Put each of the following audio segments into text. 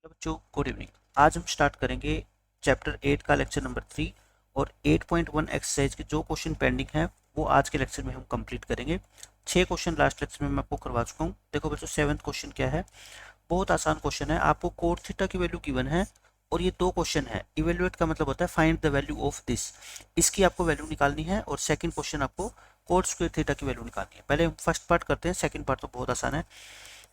Hello बच्चों, good evening. आज हम स्टार्ट करेंगे चैप्टर 8 का लेक्चर नंबर 3 और 8.1 एक्सरसाइज के जो क्वेश्चन पेंडिंग है वो आज के लेक्चर में हम कंप्लीट करेंगे। 6 क्वेश्चन लास्ट लेक्चर में मैं आपको करवा चुका हूँ। देखो बच्चों, 7th क्वेश्चन क्या है। बहुत आसान क्वेश्चन है। आपको कोट थीटा की वैल्यू गिवन है और ये दो क्वेश्चन है। इवेल्युएट का मतलब होता है find the value of this, इसकी आपको वैल्यू निकालनी है। और सेकंड क्वेश्चन आपको कोट स्क्वायर थीटा की वैल्यू निकालनी है। पहले हम फर्स्ट पार्ट करते हैं, सेकंड पार्ट तो बहुत आसान है।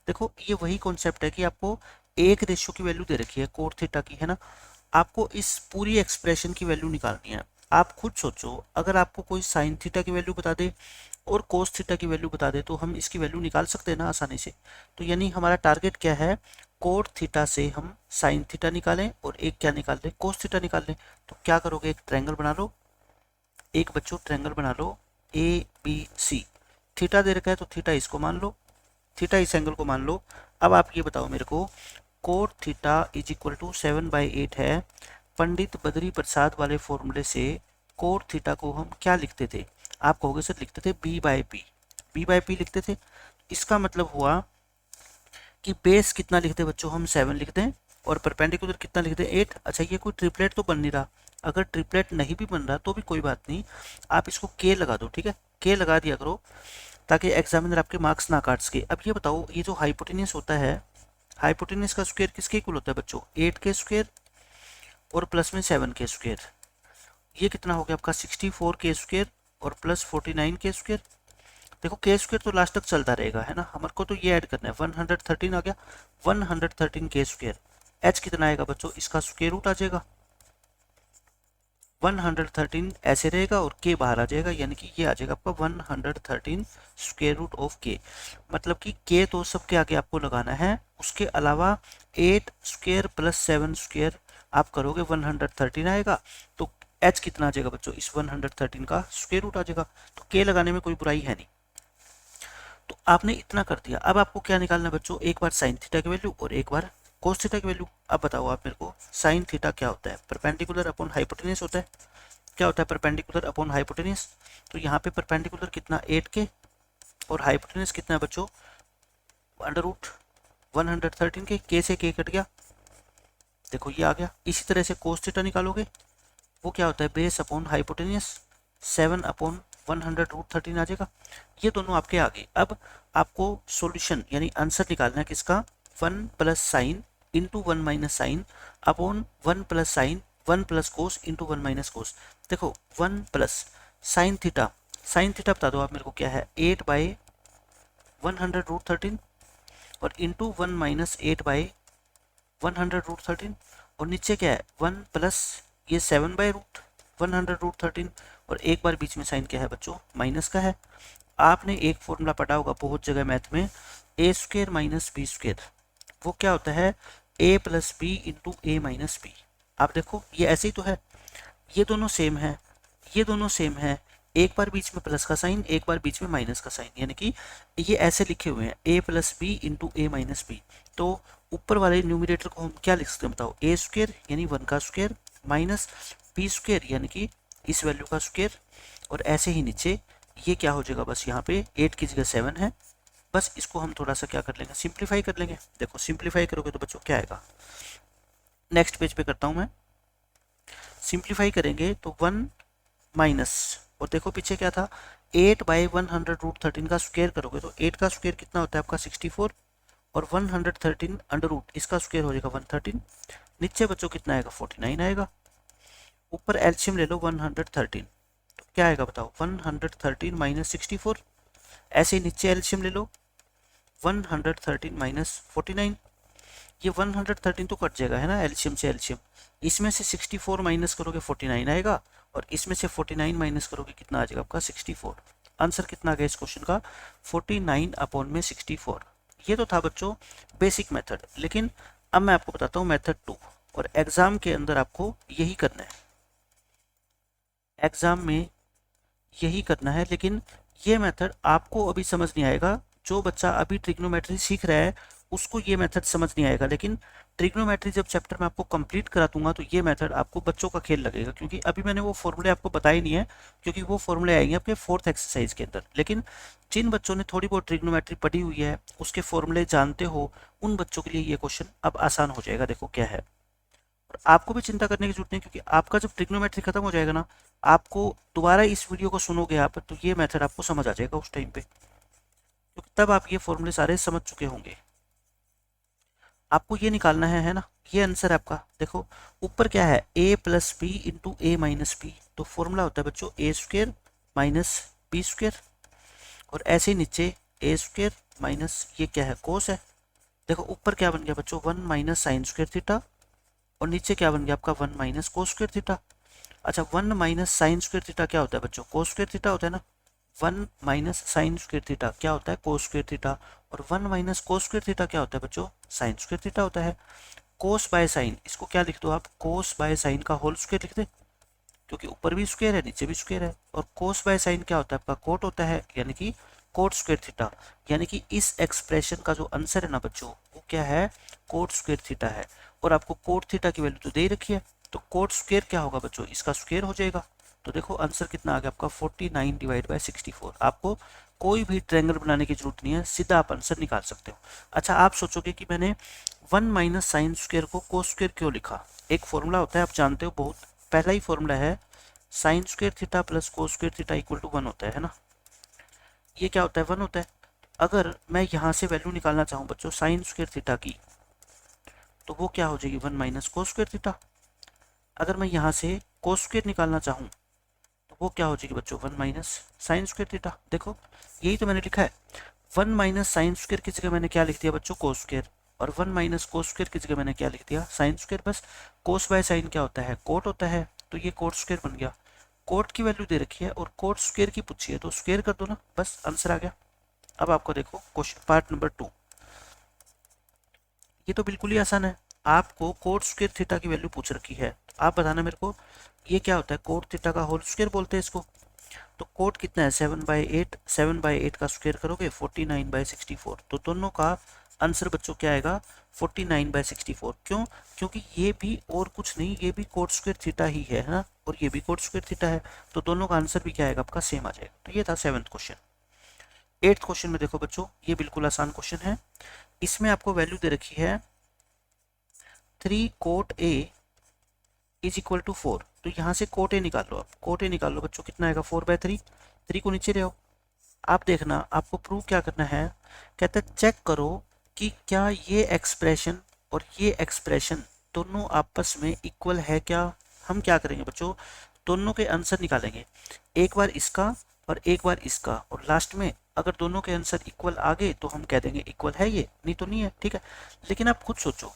देखो, ये वही कॉन्सेप्ट है कि आपको एक रेशियो की वैल्यू दे रखी है कोट थीटा की, है ना। आपको इस पूरी एक्सप्रेशन की वैल्यू निकालनी है। आप खुद सोचो, अगर आपको कोई साइन थीटा की वैल्यू बता दे और कोस थीटा की वैल्यू बता दे तो हम इसकी वैल्यू निकाल सकते हैं ना आसानी से। तो यानी हमारा टारगेट क्या है, कोट थीटा से हम साइन थीटा निकालें और एक क्या निकाल लें, कोस थीटा निकाल लें। तो क्या करोगे, एक ट्रायंगल बना लो। एक बच्चों ट्रायंगल बना लो ए बी सी। थीटा दे रखा है तो थीटा इसको मान लो, थीटा इस एंगल को मान लो। अब आप ये बताओ मेरे को, cot theta is equal to 7/8 है। पंडित बद्री प्रसाद वाले फॉर्मूले से कोट थीटा को हम क्या लिखते थे। आप कहोगे सर लिखते थे b/p, b/p लिखते थे। इसका मतलब हुआ कि बेस कितना लिखते बच्चों, हम 7 लिखते हैं और परपेंडिकुलर कितना लिखते हैं 8। अच्छा, ये कोई ट्रिपलेट तो बन नहीं रहा। अगर ट्रिपलेट नहीं भी बन रहा तो भी कोई बात नहीं, आप इसको के लगा दो, ठीक है। के लगा दिया करो ताकि एग्जामिनर आपके मार्क्स ना काट सके। अब ये बताओ, ये जो हाइपोटेनियस होता है, हाइपोटेनियस का स्क्वायर किसके इक्वल होता है बच्चों, 8 के स्क्वायर और प्लस में 7 के स्क्वायर। ये कितना हो गया आपका 64 के स्क्वायर और प्लस 49 के स्क्वायर। देखो के स्क्वायर तो लास्ट तक चलता रहेगा, है ना। हमारे को तो ये ऐड करना है, 113 आ गया, 113 के स्क्वायर। एच कितना आएगा बच्चों, इसका स्क्वायर रूट आ जाएगा। 113 ऐसे रहेगा और के बाहर आ जाएगा, यानी कि ये आ जाएगा आपका 113 स्क्वायर रूट ऑफ के। मतलब कि के तो सबके आगे आपको लगाना है, उसके अलावा 8 स्क्वायर प्लस 7 स्क्वायर आप करोगे 113 आएगा। तो एच कितना आ जाएगा बच्चों, इस 113 का स्क्वायर रूट आ जाएगा। तो के लगाने में कोई बुराई है नहीं। तो आपने इतना कर दिया। अब आपको क्या निकालना है बच्चों, एक बार साइन थीटा की वैल्यू और एक बार कोस थीटा की वैल्यू। अब बताओ आप मेरे को, साइन थीटा क्या होता है, परपेंडिकुलर अपॉन हाइपोटेनियस होता है। क्या होता है परपेंडिकुलर अपॉन हाइपोटेनियस, तो यहाँ पे परपेंडिकुलर कितना 8 के और हाइपोटेनियस कितना है बच्चों अंडर रूट 113 के से के कट गया, देखो ये आ गया। इसी तरह से कोस थीटा निकालोगे, वो क्या होता है बेस अपॉन हाइपोटेनियस 7/100√13 आ जाएगा। ये दोनों आपके आगे। अब आपको सॉल्यूशन यानी आंसर निकालना है किसका, 1 plus sine into 1 minus sine upon 1 plus sign 1 plus cos into 1 minus cos. देखो 1 plus sine theta, sine theta बता दो आप मेरे को क्या है, 8/100√13 और इंटू 1 माइनस 8/100√13 और नीचे क्या है 1 प्लस ये 7/100√13 और एक बार बीच में साइन क्या है बच्चों माइनस का है। आपने एक फॉर्मूला पढ़ा होगा बहुत जगह मैथ में, ए स्क्वेयर माइनस बी स्क्वेयर। वो क्या होता है, ए plus B into A minus B. आप देखो ये ऐसे ही तो है, ये दोनों सेम है, ये दोनों सेम है। एक बार बीच में प्लस का साइन, एक बार बीच में माइनस का साइन, यानी कि ये ऐसे लिखे हुए हैं ए plus B into A minus B. तो ऊपर वाले न्यूमिनेटर को हम क्या लिख सकते हैं बताओ, ए स्क्वेयर यानी 1 का स्क्वेयर माइनस बी स्क्वेयर यानी कि इस वैल्यू का स्क्वेयर। और ऐसे ही नीचे ये क्या हो जाएगा, बस यहाँ पे 8 की जगह 7 है। बस इसको हम थोड़ा सा क्या कर लेंगे, सिंप्लीफाई कर लेंगे। देखो सिंप्लीफाई करोगे तो बच्चों क्या आएगा, नेक्स्ट पेज पे करता हूँ मैं। सिंप्लीफाई करेंगे तो 1 माइनस, और देखो पीछे क्या था 8/100√13 का स्क्वायर करोगे तो 8 का स्क्वायर कितना होता है आपका 64 और 113 अंडर रूट इसका स्क्वायर हो जाएगा 113। नीचे बच्चों कितना आएगा 49 आएगा। ऊपर एलसीएम ले लो 113, तो क्या आएगा बताओ 113 माइनस 64। ऐसे ही नीचे एलसीएम ले लो 113 माइनस 49। ये 113 तो कट जाएगा, है ना, एलसीएम से एलसीएम। इसमें से 64 माइनस करोगे 49 आएगा और इसमें से 49 माइनस करोगे कितना आ जाएगा आपका 64। आंसर कितना आ गया इस क्वेश्चन का, 49/64। ये तो था बच्चों बेसिक मेथड, लेकिन अब मैं आपको बताता हूँ मेथड 2। और एग्जाम के अंदर आपको यही करना है, एग्जाम में यही करना है। लेकिन ये मेथड आपको अभी समझ नहीं आएगा। जो बच्चा अभी ट्रिग्नोमेट्री सीख रहा है उसको ये मेथड समझ नहीं आएगा, लेकिन ट्रिग्नोमेट्री जब चैप्टर में आपको कंप्लीट करा दूंगा तो ये मेथड आपको बच्चों का खेल लगेगा, क्योंकि अभी मैंने वो फॉर्मूले आपको बताए नहीं है, क्योंकि वो फॉर्मूले आएंगे आपके फोर्थ एक्सरसाइज के अंदर। लेकिन जिन बच्चों ने थोड़ी बहुत ट्रिग्नोमेट्री पढ़ी हुई है, उसके फॉर्मूले जानते हो, उन बच्चों के लिए ये क्वेश्चन अब आसान हो जाएगा। देखो क्या है, और आपको भी चिंता करने की जरूरत नहीं, क्योंकि आपका जब ट्रिग्नोमेट्री खत्म हो जाएगा ना, आपको दोबारा इस वीडियो को सुनोगे आप, तो ये मेथड आपको समझ आ जाएगा उस टाइम पे, क्योंकि तब आप ये फॉर्मूले सारे समझ चुके होंगे। आपको ये निकालना है ना, ये आंसर आपका। देखो ऊपर क्या है, a plus B into A minus B, तो फॉर्मूला होता है बच्चों A square minus B square, और ऐसे ही नीचे ए स्क्वेयर माइनस ये क्या है, कोस है। देखो ऊपर क्या बन गया बच्चों, 1 माइनस साइन स्क्वेयर थीटा, और नीचे क्या बन गया आपका 1 माइनस कोस स्क्वेयर थीटा। अच्छा 1 माइनस साइन स्क्वेयर थीटा क्या होता है बच्चों, कोस स्क्वेयर थीटा होता है ना। 1 माइनस साइन स्क्वेयर थीटा क्या होता है, कोस स्क्वेयर थीटा, और 1 माइनस कोस स्क्वेयर थीटा क्या होता है बच्चों, साइन स्क्वेयर थीटा होता है। कोस बाय साइन, इसको क्या लिख दो आप, कोस बाय साइन का होल स्क्वेयर लिख दे, क्योंकि ऊपर भी स्क्वेयर है नीचे भी स्क्वेयर है। और कोस बाय साइन क्या होता है आपका, कोट होता है, यानी कि कोट स्क्वेयर थीटा। यानी कि इस एक्सप्रेशन का जो आंसर है ना बच्चों, वो क्या है, कोट स्क्वेयर थीटा है। और आपको कोट थीटा की वैल्यू तो दे रखी है, तो कोट स्क्वेयर क्या होगा बच्चों, इसका स्क्वेयर हो जाएगा। तो देखो आंसर कितना आ गया आपका, 49 डिवाइड बाय 64। आपको कोई भी ट्रायंगल बनाने की जरूरत नहीं है, सीधा आप आंसर निकाल सकते हो। अच्छा आप सोचोगे कि मैंने 1 माइनस साइन स्क्वेयर को कोस स्क्वेयर क्यों लिखा। एक फॉर्मूला होता है, आप जानते हो, बहुत पहला ही फॉर्मूला है, sine square theta plus cos square theta equal to 1 होता है ना। ये क्या होता है, 1 होता है। अगर मैं यहाँ से वैल्यू निकालना चाहूँ बच्चों साइन स्क्वेयर थीटा की, तो वो क्या हो जाएगी, 1 माइनस कोस स्क्वेयर थीटा। अगर मैं यहाँ से कोस स्क्वेयर निकालना चाहूँ, तो वो क्या हो जाएगी बच्चों, 1 माइनस साइन स्क्वेयर थीटा। देखो यही तो मैंने लिखा है, 1 माइनस साइन स्क्वेयर की जगह मैंने क्या लिख दिया बच्चों, कोस स्क्वेयर, और 1 माइनस कोस स्क्वेयर की जगह मैंने क्या लिख दिया, साइन स्क्वेयर। बस कोस बाय साइन क्या होता है, कोट होता है, तो ये कोट स्क्वेयर बन गया। कोट की वैल्यू दे रखी है और कोट स्क्वेयर की पूछी है, तो स्क्वेयर कर दो ना, बस आंसर आ गया। अब आपको देखो क्वेश्चन पार्ट नंबर 2, ये तो बिल्कुल ही आसान है। आपको कोट स्क्वेयर थीटा की वैल्यू पूछ रखी है, तो आप बताना मेरे को ये क्या होता है, कोट थीटा का होल स्क्वेयर बोलते हैं इसको। तो कोट कितना है, 7/8, 7/8 का स्क्वायर करोगे 49/64, तो दोनों का आंसर बच्चों क्या आएगा, 49/64। क्यों, क्योंकि ये भी और कुछ नहीं, ये भी कोट स्क्वायर थीटा ही है ना, और ये भी कोट स्क्वायर थीटा है, तो दोनों का आंसर भी क्या आएगा आपका, सेम आ जाएगा। तो ये था 7th क्वेश्चन। 8th क्वेश्चन में देखो बच्चों, ये बिल्कुल आसान क्वेश्चन है। इसमें आपको वैल्यू दे रखी है 3 cot A is equal to 4। तो यहाँ से कोट ए निकाल लो, आप कोट ए निकाल लो बच्चों, कितना आएगा, 4/3। 3 को नीचे ले आओ। आप देखना आपको प्रूव क्या करना है, कहते हैं चेक करो कि क्या ये एक्सप्रेशन और ये एक्सप्रेशन दोनों आपस में इक्वल है क्या। हम क्या करेंगे बच्चों, दोनों के आंसर निकालेंगे, एक बार इसका और एक बार इसका, और लास्ट में अगर दोनों के आंसर इक्वल आ गए तो हम कह देंगे इक्वल है ये, नहीं तो नहीं है, ठीक है। लेकिन आप खुद सोचो,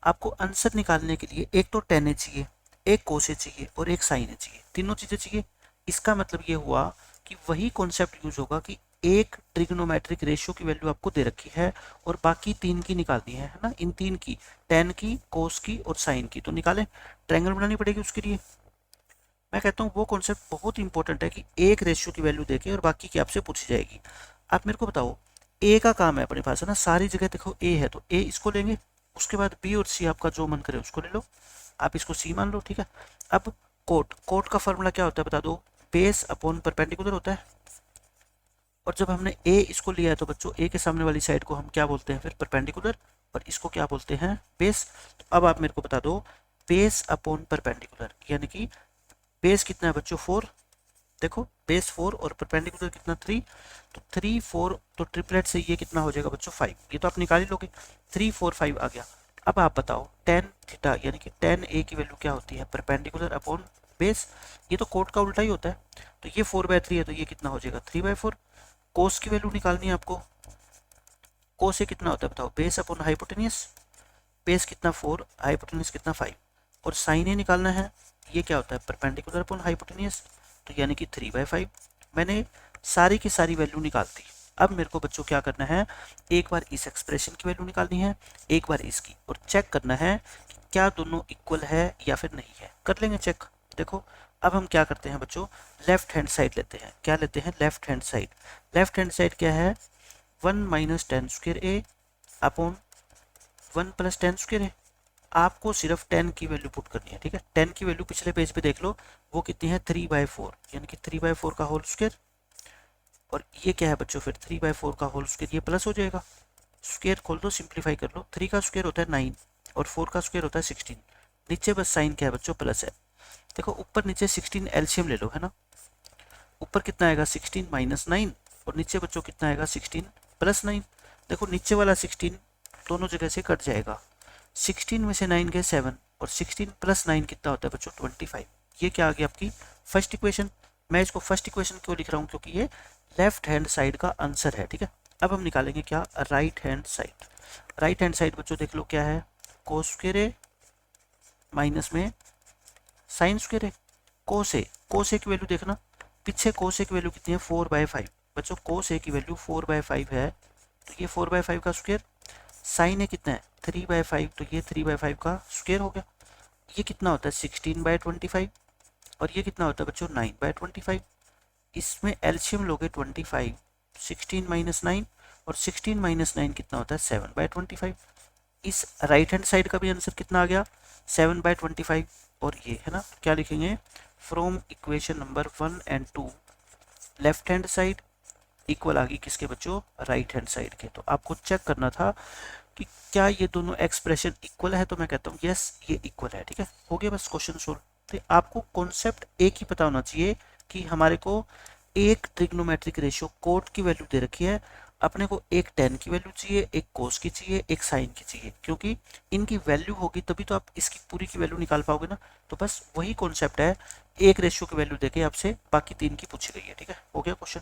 आपको आंसर निकालने के लिए एक तो टेन ए चाहिए, एक कोस ए चाहिए और एक साइन ए चाहिए, तीनों चीजें चाहिए। इसका मतलब ये हुआ कि वही कॉन्सेप्ट यूज होगा कि एक ट्रिग्नोमेट्रिक रेशियो की वैल्यू आपको दे रखी है और बाकी 3 की निकालनी है ना, इन 3 की, टेन की, कोस की और साइन की, तो निकालें। ट्रायंगल बनानी पड़ेगी उसके लिए। मैं कहता हूँ वो कॉन्सेप्ट बहुत इंपॉर्टेंट है कि एक रेशियो की वैल्यू देके और बाकी की आपसे पूछी जाएगी। आप मेरे को बताओ, ए का काम है अपने पास है ना, सारी जगह देखो ए है, तो ए इसको लेंगे, उसके बाद बी और सी आपका जो मन करे उसको ले लो, आप इसको सी मान लो, ठीक है। अब कोट, कोट का फॉर्मूला क्या होता है बता दो, बेस अपॉन परपेंडिकुलर होता है। और जब हमने ए इसको लिया है तो बच्चों ए के सामने वाली साइड को हम क्या बोलते हैं फिर, परपेंडिकुलर, और इसको क्या बोलते हैं, बेस। तो अब आप मेरे को बता दो, बेस अपॉन परपेंडिकुलर, यानी कि बेस कितना है बच्चों, 4। देखो बेस 4 और परपेंडिकुलर कितना, 3। तो 3 4, तो ट्रिपलेट से ये कितना हो जाएगा बच्चों, 5। ये तो आप निकाल ही लोगे, 3 4 5 आ गया। अब आप बताओ टेन थीटा यानी कि टेन ए की वैल्यू क्या होती है, परपेंडिकुलर अपॉन बेस। ये तो कोट का उल्टा ही होता है, तो ये 4/3 है, तो ये कितना हो जाएगा, 3/4। कोस की वैल्यू निकालनी है आपको, कोस से कितना होता है बताओ, बेस अपॉन हाइपोटेनियस, बेस कितना 4, हाइपोटेनियस कितना 5। और साइन ए निकालना है, ये क्या होता है, परपेंडिकुलर अपॉन हाइपोटेनियस, तो यानी कि 3/5। मैंने सारी की सारी वैल्यू निकाल दी। अब मेरे को बच्चों क्या करना है, एक बार इस एक्सप्रेशन की वैल्यू निकालनी है, एक बार इसकी, और चेक करना है कि क्या दोनों इक्वल है या फिर नहीं है। कर लेंगे चेक। देखो अब हम क्या करते हैं बच्चों, लेफ्ट हैंड साइड लेते हैं। क्या लेते हैं, left hand side. Left hand side क्या है, 1 माइनस टेन स्क्वेयर ए अपॉन 1 प्लस टेन स्क्वायर है। आपको सिर्फ 10 की वैल्यू पुट करनी है, ठीक है। 10 की वैल्यू पिछले पेज पे देख लो, वो कितनी है 3/4, यानी कि 3/4 का होल स्क्वायर। और ये क्या है बच्चों, फिर 3/4 का होल स्क्वायर, ये प्लस हो जाएगा। स्क्वायर खोल दो, सिंप्लीफाई कर लो। 3 का स्क्वायर होता है 9 और 4 का स्क्वायर होता है 16। नीचे बस साइन क्या है बच्चों, प्लस है। देखो ऊपर नीचे 16 एलसीएम ले लो, है ना। ऊपर कितना आएगा 16 माइनस 9, और नीचे बच्चों कितना आएगा 16 प्लस 9। देखो नीचे वाला 16 दोनों जगह से कट जाएगा। 16 में से 9 गए 7, और 16 प्लस 9 कितना होता है बच्चों 25। ये क्या आ गया आपकी फर्स्ट इक्वेशन। मैं इसको फर्स्ट इक्वेशन क्यों लिख रहा हूँ, क्योंकि ये लेफ्ट हैंड साइड का आंसर है, ठीक है। अब हम निकालेंगे क्या, right hand side. Right hand side बच्चों देख लो क्या है, कोस स्क्वायर है माइनस में साइन स्क्वायर है। कोस ए की वैल्यू देखना, पीछे कोस ए की वैल्यू कितनी है 4/5। बच्चों कोस ए की वैल्यू 4/5 है, तो ये 4/5 का स्क्वायर। साइन ए कितना है 3/5, तो ये 3/5 का स्क्वायर हो गया। ये कितना होता है 16/25, और ये कितना होता है बच्चों 9/25। इसमें एलसीएम लोगे 25, 16 माइनस 9, और 16 माइनस 9 कितना होता है 7/25। इस राइट हैंड साइड का भी आंसर कितना आ गया 7/25। और ये है ना, क्या लिखेंगे, from equation number 1 and 2 left hand side equal आ गई किसके बच्चों, राइट हैंड साइड के। तो आपको चेक करना था कि क्या ये दोनों एक्सप्रेशन इक्वल है, तो मैं कहता हूँ यस ये इक्वल है, ठीक है। हो गया बस क्वेश्चन सोल्व। तो आपको कॉन्सेप्ट एक ही पता होना चाहिए कि हमारे को एक ट्रिग्नोमेट्रिक रेशियो कोट की वैल्यू दे रखी है, अपने को एक टेन की वैल्यू चाहिए, एक कोस की चाहिए, एक साइन की चाहिए, क्योंकि इनकी वैल्यू होगी तभी तो आप इसकी पूरी की वैल्यू निकाल पाओगे ना। तो बस वही कॉन्सेप्ट है, एक रेशियो की वैल्यू देके आपसे बाकी तीन की पूछी गई है, ठीक है। हो गया क्वेश्चन।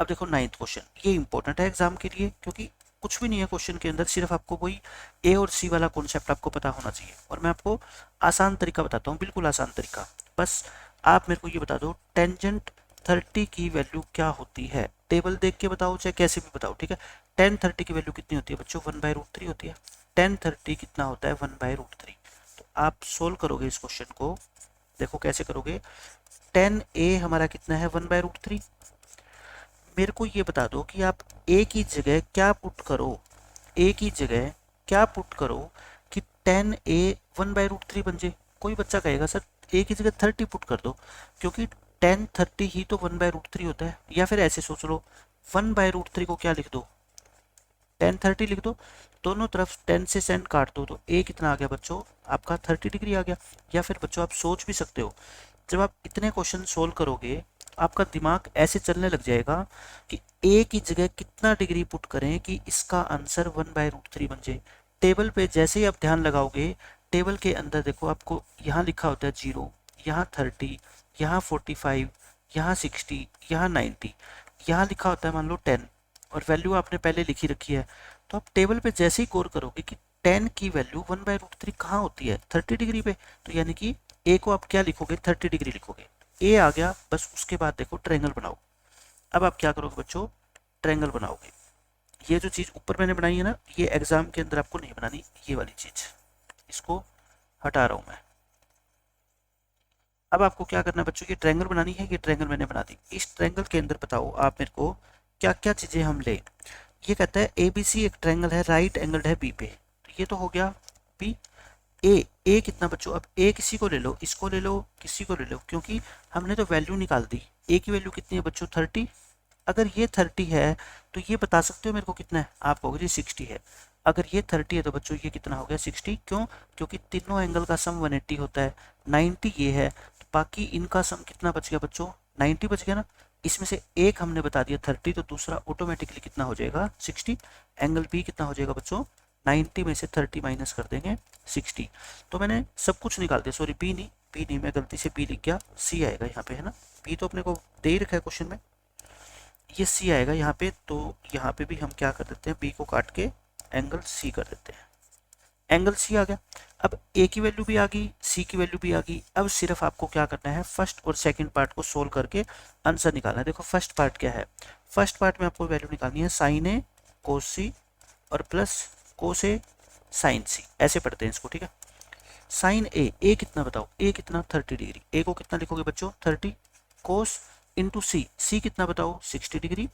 अब देखो 9th क्वेश्चन, ये इंपॉर्टेंट है एग्जाम के लिए, क्योंकि कुछ भी नहीं है क्वेश्चन के अंदर, सिर्फ आपको वही ए और सी वाला कॉन्सेप्ट आपको पता होना चाहिए। और मैं आपको आसान तरीका बताता हूँ, बिल्कुल आसान तरीका। बस आप मेरे को ये बता दो टेंजेंट 30 की वैल्यू क्या होती है, टेबल देख के बताओ चाहे कैसे भी बताओ, ठीक है। टेन 30 की वैल्यू कितनी होती है बच्चों 1/√3 होती है। टेन 30 कितना होता है 1/√3। तो आप सोल्व करोगे इस क्वेश्चन को, देखो कैसे करोगे। 10a हमारा कितना है 1/√3। मेरे को ये बता दो कि आप ए की जगह क्या पुट करो, ए की जगह क्या पुट करो कि 10a 1/√3 बन जाए। कोई बच्चा कहेगा सर ए की जगह 30 पुट कर दो, क्योंकि 10 30 ही तो 1/√3 होता है। या फिर ऐसे सोच लो 1/√3 को क्या लिख दो 10 30 लिख दो, दोनों तरफ 10 से सेंट काट दो, तो ए कितना आ गया बच्चों आपका 30 डिग्री आ गया। या फिर बच्चों आप सोच भी सकते हो, जब आप इतने क्वेश्चन सोल्व करोगे आपका दिमाग ऐसे चलने लग जाएगा कि ए की जगह कितना डिग्री पुट करें कि इसका आंसर 1/√3 बन जाए। टेबल पे जैसे ही आप ध्यान लगाओगे, टेबल के अंदर देखो आपको यहाँ लिखा होता है 0, यहाँ 30, यहाँ 45, यहाँ 60, यहाँ 90, यहाँ लिखा होता है मान लो 10, और वैल्यू आपने पहले लिखी रखी है। तो आप टेबल पे जैसे ही गौर करोगे कि 10 की वैल्यू 1/√3 कहाँ होती है 30 डिग्री पे, तो यानी कि ए को आप क्या लिखोगे 30 डिग्री लिखोगे। ए आ गया, बस उसके बाद देखो ट्रायंगल बनाओ। अब आप क्या करोगे बच्चों, ट्रायंगल बनाओगे। ये जो चीज़ ऊपर मैंने बनाई है ना, ये एग्जाम के अंदर आपको नहीं बनानी, ये वाली चीज़ इसको हटा रहा हूँ मैं। अब आपको क्या करना है बच्चों, ये ट्रायंगल बनानी है, ये ट्रायंगल मैंने बना दी। इस ट्रायंगल के अंदर बताओ आप मेरे को क्या क्या चीज़ें हम ले। ये कहता है ABC एक ट्रायंगल है, राइट एंगल्ड है बी पे, तो ये तो हो गया बी। ए कितना बच्चों, अब ए किसी को ले लो, इसको ले लो, किसी को ले लो, क्योंकि हमने तो वैल्यू निकाल दी। ए की वैल्यू कितनी है बच्चों 30। अगर ये 30 है तो ये बता सकते हो मेरे को कितना है, आप कहोगे जी 60 है। अगर ये 30 है तो बच्चों ये कितना हो गया 60, क्यों, क्योंकि तीनों एंगल का सम 180 होता है। 90 ये है, तो बाकी इनका सम कितना बच गया बच्चों 90 बच गया ना। इसमें से एक हमने बता दिया 30, तो दूसरा ऑटोमेटिकली कितना हो जाएगा 60। एंगल बी कितना हो जाएगा बच्चों 90 में से 30 माइनस कर देंगे 60। तो मैंने सब कुछ निकाल दिया, सॉरी बी नहीं मैं गलती से बी लिख गया, सी आएगा यहाँ पे, है ना। बी तो अपने को दे ही रखा है क्वेश्चन में, ये सी आएगा यहाँ पे। तो यहाँ पे भी हम क्या कर देते हैं, बी को काट के एंगल सी कर देते हैं, एंगल सी आ गया। अब ए की वैल्यू भी आ गई, सी की वैल्यू भी आ गई। अब सिर्फ आपको क्या करना है, फर्स्ट और सेकंड पार्ट को सोल्व करके आंसर निकालना है। देखो फर्स्ट पार्ट क्या है, फर्स्ट पार्ट में आपको वैल्यू निकालनी है साइन ए कोस सी और प्लस कोस ए साइन सी, ऐसे पढ़ते हैं इसको, ठीक है। साइन ए कितना बताओ, ए कितना 30 डिग्री, ए को कितना लिखोगे बच्चों 30, कोस इंटू सी, सी कितना बताओ 60 डिग्री,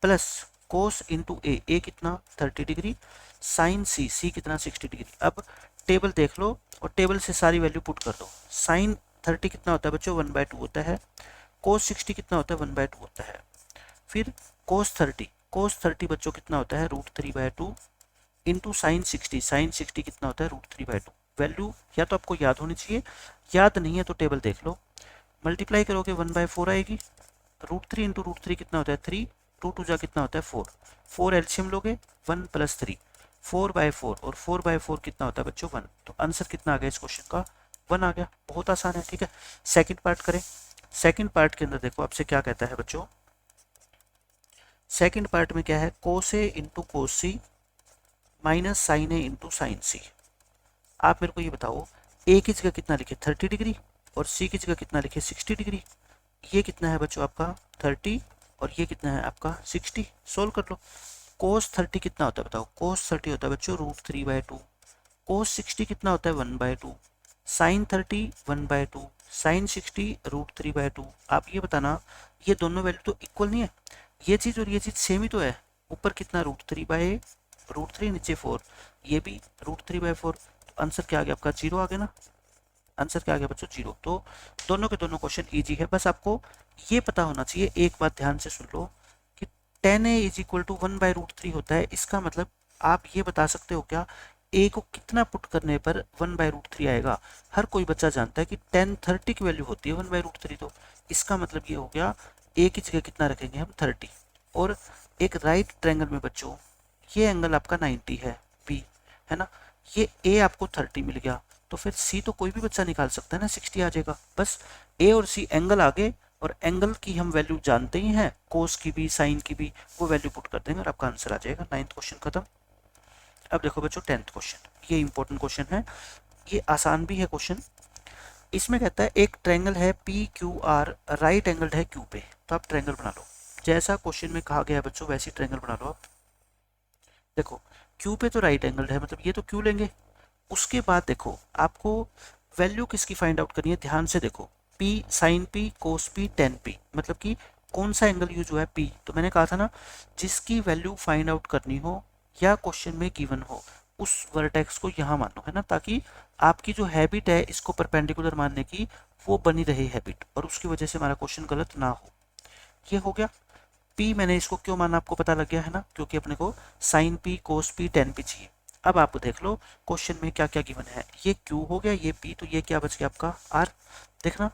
प्लस कोस इंटू ए कितना 30 डिग्री, साइन सी कितना 60 डिग्री। अब टेबल देख लो और टेबल से सारी वैल्यू पुट कर दो। साइन 30 कितना होता है बच्चों 1/2 होता है, कोस 60 कितना होता है 1/2 होता है, फिर कोस 30 बच्चों कितना होता है √3/2 इंटू साइन 60 कितना होता है √3/2। वैल्यू या तो आपको याद होनी चाहिए, याद नहीं है तो टेबल देख लो, मल्टीप्लाई करोगे 1/4 आएगी, √3 इंटू √3 कितना होता है 3, 2 जा कितना होता है 4, 4 एलसीएम लोगे 1 + 3 4/4 और 4/4 कितना होता है बच्चों 1। तो आंसर कितना आ गया इस क्वेश्चन का 1 आ गया। बहुत आसान है, ठीक है। सेकंड पार्ट करें। सेकंड पार्ट के अंदर देखो आपसे क्या कहता है बच्चों, सेकंड पार्ट में क्या है, कोस ए इंटू कोस सी माइनस साइन ए इंटू साइन सी। आप मेरे को ये बताओ ए की जगह कितना लिखे 30 डिग्री और सी की जगह कितना लिखे 60 डिग्री। ये कितना है बच्चों आपका 30 और ये कितना है आपका 60। सोल्व कर लो। कोस 30 कितना होता है बताओ, कोस 30 होता है बच्चों √3/2, कोस 60 कितना होता है 1/2, साइन 30 1/2, साइन 60 √3/2। आप ये बताना ये दोनों वैल्यू तो इक्वल नहीं है, ये चीज़ और ये चीज़ सेम ही तो है। ऊपर कितना √3/√3 नीचे 4, ये भी √3/4। तो आंसर क्या आ गया आपका 0 आ गया ना। आंसर क्या आ गया बच्चों 0। तो दोनों के दोनों क्वेश्चन इजी है। बस आपको ये पता होना चाहिए, एक बात ध्यान से सुन लो कि tan a = 1/√3 होता है। इसका मतलब आप ये बता सकते हो क्या a को कितना पुट करने पर 1/√3 आएगा। हर कोई बच्चा जानता है कि tan 30 की वैल्यू होती है 1/√3। तो इसका मतलब ये हो गया a की जगह कितना रखेंगे हम 30। और एक राइट ट्रायंगल में बच्चों ये एंगल आपका 90 है b, है ना। ये a आपको 30 मिल गया तो फिर c तो कोई भी बच्चा निकाल सकता है ना, 60 आ जाएगा। बस a और c एंगल आगे और एंगल की हम वैल्यू जानते ही हैं, कोस की भी साइन की भी, वो वैल्यू पुट कर देंगे और आपका आंसर आ जाएगा। 9th क्वेश्चन खत्म। अब देखो बच्चों 10th क्वेश्चन, ये इंपॉर्टेंट क्वेश्चन है, ये आसान भी है क्वेश्चन। इसमें कहता है एक ट्रायंगल है PQR, राइट एंगल है Q पे। तो आप ट्रायंगल बना लो, जैसा क्वेश्चन में कहा गया है बच्चों वैसी ट्रायंगल बना लो आप। देखो Q पे तो राइट एंगल है, मतलब ये तो Q लेंगे। उसके बाद देखो आपको वैल्यू किसकी फाइंड आउट करनी है, ध्यान से देखो, P साइन P कोस P tan P, मतलब कि कौन सा एंगल यूज हुआ है P। तो मैंने कहा था ना जिसकी वैल्यू फाइंड आउट करनी हो या क्वेश्चन में गिवन हो उस वर्टेक्स को यहाँ मानो, है ना, ताकि आपकी जो हैबिट है इसको परपेंडिकुलर मानने की वो बनी रहे हैबिट, और उसकी वजह से हमारा क्वेश्चन गलत ना हो। ये हो गया। P मैंने इसको क्यों माना आपको पता लग गया है ना, क्योंकि अपने को साइन P कोस P tan P चाहिए। अब आप देख लो क्वेश्चन में क्या क्या गिवन है, ये Q हो गया, ये P, तो ये क्या बच गया आपका R। देखना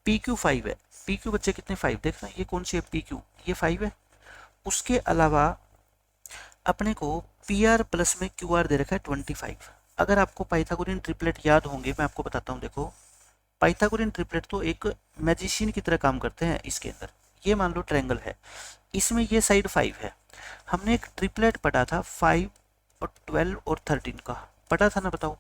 PQ 5 है, PQ बच्चे कितने 5, देखना ये कौन सी है PQ, ये 5 है। उसके अलावा अपने को PR प्लस में QR दे रखा है 25। अगर आपको पाइथागोरियन ट्रिपलेट याद होंगे मैं आपको बताता हूँ। देखो पाइथागोरियन ट्रिपलेट तो एक मैजिशियन की तरह काम करते हैं। इसके अंदर ये मान लो ट्रायंगल है, इसमें ये साइड 5 है। हमने एक ट्रिपलेट पढ़ा था 5 और 12 और 13 का, पढ़ा था ना, बताओ।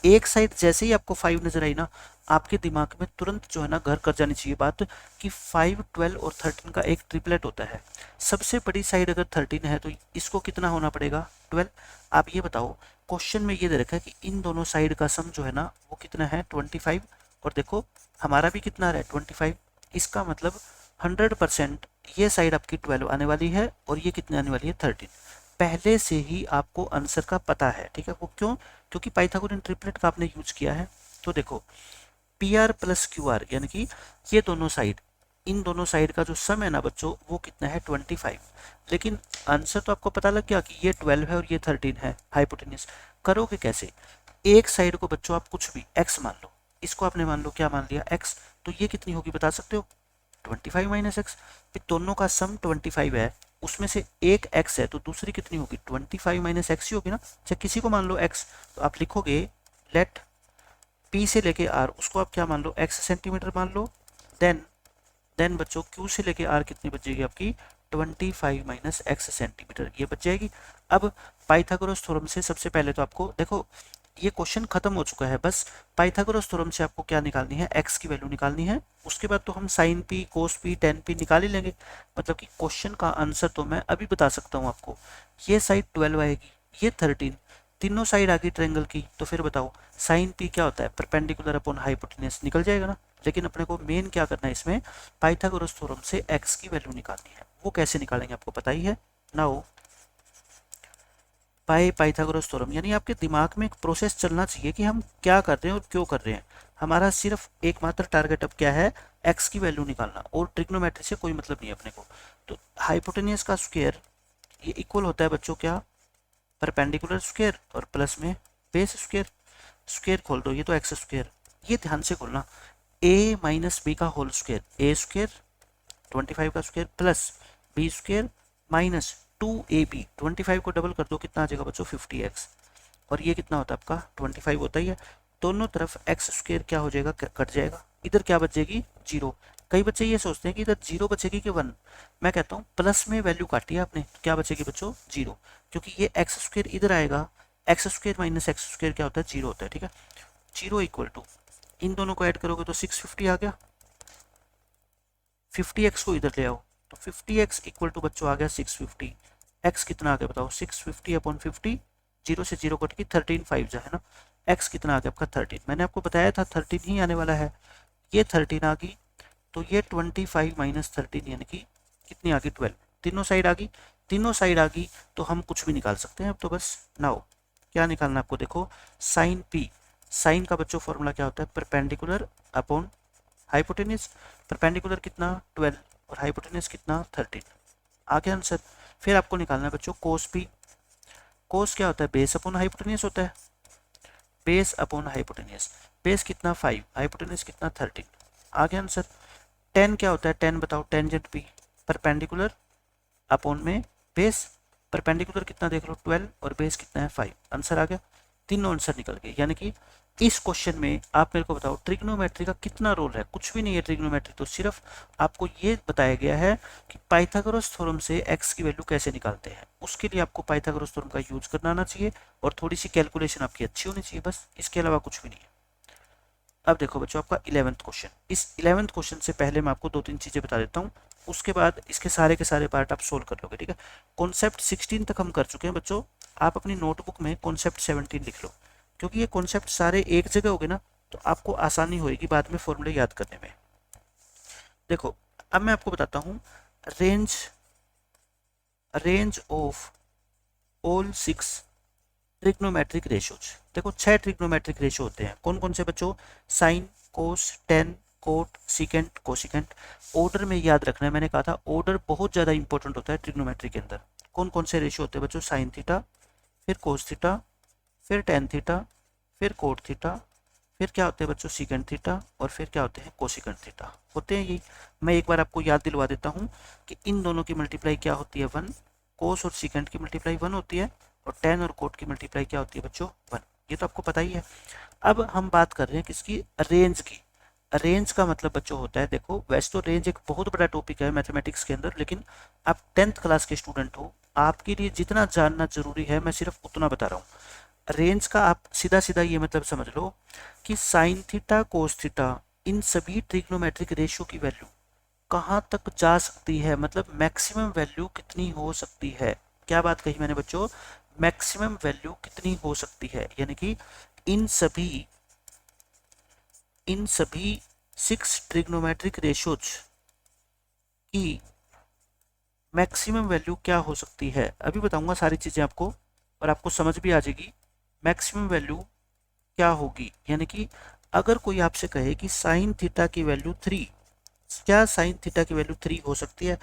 एक साइड जैसे ही आपको 5 नजर आई ना, आपके दिमाग में तुरंत जो है ना घर कर जानी चाहिए बात कि 5, 12 और 13 का एक ट्रिपलेट होता है। सबसे बड़ी साइड अगर 13 है तो इसको कितना होना पड़ेगा 12। आप ये बताओ क्वेश्चन में ये दे रखा है कि इन दोनों साइड का सम जो है ना वो कितना है 25, और देखो हमारा भी कितना रहा है 25। इसका मतलब 100% ये साइड आपकी 12 आने वाली है और ये कितने आने वाली है 13। पहले से ही आपको आंसर का पता है, ठीक है। वो क्यों, क्योंकि पाइथागोरियन ट्रिपलेट का आपने यूज किया है। तो देखो PR प्लस QR यानी कि ये दोनों साइड, इन दोनों साइड का जो सम है ना बच्चों वो कितना है 25। लेकिन आंसर तो आपको पता लग गया कि ये 12 है और ये 13 है हाइपोटेन्यूस। करोगे कैसे, एक साइड को बच्चों आप कुछ भी x मान लो, इसको आपने मान लो क्या मान लिया x, तो ये कितनी होगी बता सकते हो 25 माइनस एक्स। दोनों का सम 25 है, उसमें से एक x है तो दूसरी कितनी होगी 25 माइनस एक्स ही होगी ना। चाहे किसी को मान लो x, तो आप लिखोगे लेट P से लेके R, उसको आप क्या मान लो x सेंटीमीटर मान लो। देन बच्चों Q से लेके R कितनी बचेगी आपकी 25 माइनस x सेंटीमीटर, ये बच जाएगी। अब पाइथागोरस थ्योरम से सबसे पहले तो आपको देखो ये क्वेश्चन खत्म हो चुका है, बस पाइथागोरस थ्योरम से आपको क्या निकालनी है, x की वैल्यू निकालनी है। उसके बाद तो हम साइन P कोस P tan P निकाल ही लेंगे। मतलब कि क्वेश्चन का आंसर तो मैं अभी बता सकता हूँ आपको, ये साइड 12 आएगी, ये 13, तीनों साइड आ गई ट्रायंगल की। तो फिर बताओ साइन P क्या होता है परपेंडिकुलर अपॉन हाइपोटेन्यूस, निकल जाएगा ना। लेकिन अपने को मेन क्या करना है इसमें, पाइथागोरस थ्योरम से x की वैल्यू निकालनी है। वो कैसे निकालेंगे आपको पता ही है। नाउ बाय पाइथागोरस थ्योरम, यानी आपके दिमाग में एक प्रोसेस चलना चाहिए कि हम क्या कर रहे हैं और क्यों कर रहे हैं। हमारा सिर्फ एकमात्र टारगेट अब क्या है, एक्स की वैल्यू निकालना, और ट्रिग्नोमेट्री से कोई मतलब नहीं है अपने को। तो हाइपोटेनियस का स्क्वायर ये इक्वल होता है बच्चों क्या, परपेंडिकुलर स्क्वायर और प्लस में बेस स्क्वायर। स्क्वायर खोल दो, ये तो एक्स स्क्वायर, ये ध्यान से खोलना, ए माइनस बी का होल स्क्वायर, ए स्क्वायर 25 का square plus B square minus 2ab, 25 को डबल कर दो कितना आ जाएगा बच्चों 50x, और ये कितना होता है आपका 25 होता ही है। दोनों तरफ एक्स स्क्वायर क्या हो जाएगा, कट जाएगा, इधर क्या बचेगी जीरो। कई बच्चे ये सोचते हैं कि इधर जीरो बचेगी कि वन, मैं कहता हूँ प्लस में वैल्यू काटी है आपने, तो क्या बचेगी बच्चों जीरो, क्योंकि ये एक्स स्क्वायर इधर आएगा, x square minus x square क्या होता है, जीरो होता है, ठीक है। जीरो इक्वल टू, इन दोनों को ऐड करोगे तो 650 आ गया, 50x को इधर ले आओ तो 50x इक्वल टू बच्चों आ गया 650, x कितना आ गया बताओ 650 अपॉन 50, जीरो से जीरो कट की 13 5 जा है ना, x कितना आ गया आपका 13, मैंने आपको बताया था 13 ही आने वाला है, ये 13 आ गई, तो ये 25 माइनस 13 यानी कि कितनी आ गई 12, तीनों साइड आ गई, तीनों साइड आ गई तो हम कुछ भी निकाल सकते हैं अब तो बस। नाउ क्या निकालना आपको, देखो साइन p, साइन का बच्चों फॉर्मूला क्या होता है, परपेंडिकुलर अपॉन हाइपोटेनियस, परपेंडिकुलर कितना 12 और हाइपोटेनियस कितना 13, आ गया आंसर। फिर आपको निकालना है बच्चों कोस पी, कोस क्या होता है, बेस अपॉन हाइपोटेनियस होता है, बेस अपॉन हाइपोटेनियस, बेस कितना 5, हाइपोटेनियस कितना 13, आ गया आंसर। टेन क्या होता है, टेन बताओ, टेंजेंट पी, परपेंडिकुलर अपॉन में बेस, परपेंडिकुलर कितना देख लो 12 और बेस कितना है 5, आंसर आ गया, तीनों आंसर निकल गए। यानी कि इस क्वेश्चन में आप मेरे को बताओ ट्रिग्नोमेट्री का कितना रोल है, कुछ भी नहीं है ट्रिग्नोमेट्री, तो सिर्फ आपको ये बताया गया है कि पाइथागोरस थ्योरम से एक्स की वैल्यू कैसे निकालते हैं, उसके लिए आपको पाइथागोरस थ्योरम का यूज करना आना चाहिए और थोड़ी सी कैलकुलेशन आपकी अच्छी होनी चाहिए, बस इसके अलावा कुछ भी नहीं है। अब देखो बच्चों आपका 11th क्वेश्चन, इस 11th क्वेश्चन से पहले मैं आपको दो तीन चीजें बता देता हूँ, उसके बाद इसके सारे के सारे पार्ट आप सोल्व कर लोगे, ठीक है। कॉन्सेप्ट 16 तक हम कर चुके हैं बच्चों, आप अपनी नोटबुक में कॉन्सेप्ट 17 लिख लो, क्योंकि ये कॉन्सेप्ट सारे एक जगह हो गए ना तो आपको आसानी होगी बाद में फॉर्मूले याद करने में। देखो अब मैं आपको बताता हूँ range, range of all 6 trigonometric ratios. देखो 6 ट्रिग्नोमेट्रिक रेशियो होते हैं, कौन कौन से बच्चों, sine, cos, tan, cot, secant, cosecant. Order में याद रखना है, मैंने कहा था ऑर्डर बहुत ज़्यादा इंपॉर्टेंट होता है ट्रिग्नोमेट्री के अंदर। कौन कौन से रेशियो होते हैं बच्चों, साइन थीटा, फिर कोस थीटा, फिर टेन थीटा, फिर कोट थीटा, फिर क्या होते हैं बच्चों सिकेंट थीटा, और फिर क्या होते हैं कोसिकेंट थीटा, होते हैं यही। मैं एक बार आपको याद दिलवा देता हूँ कि इन दोनों की मल्टीप्लाई क्या होती है 1, कोस और सिकेंट की मल्टीप्लाई 1 होती है, और टेन और कोट की मल्टीप्लाई क्या होती है बच्चों 1, ये तो आपको पता ही है। अब हम बात कर रहे हैं किसकी, रेंज की। रेंज का मतलब बच्चों होता है, देखो वैसे तो रेंज एक बहुत बड़ा टॉपिक है मैथमेटिक्स के अंदर, लेकिन आप 10th क्लास के स्टूडेंट हो, आपके लिए जितना जानना जरूरी है मैं सिर्फ उतना बता रहा हूँ। रेंज का आप सीधा सीधा ये मतलब समझ लो कि sine theta cos theta in सभी ट्रिग्नोमेट्रिक रेशियो की वैल्यू कहाँ तक जा सकती है, मतलब मैक्सिमम वैल्यू कितनी हो सकती है। क्या बात कही मैंने बच्चों, मैक्सिमम वैल्यू कितनी हो सकती है, यानी कि इन सभी 6 ट्रिग्नोमेट्रिक रेशियोज की मैक्सिमम वैल्यू क्या हो सकती है। अभी बताऊंगा सारी चीजें आपको और आपको समझ भी आ जाएगी मैक्सिमम वैल्यू क्या होगी। यानी कि अगर कोई आपसे कहे कि साइन थीटा की वैल्यू 3, क्या साइन थीटा की वैल्यू 3 हो सकती है,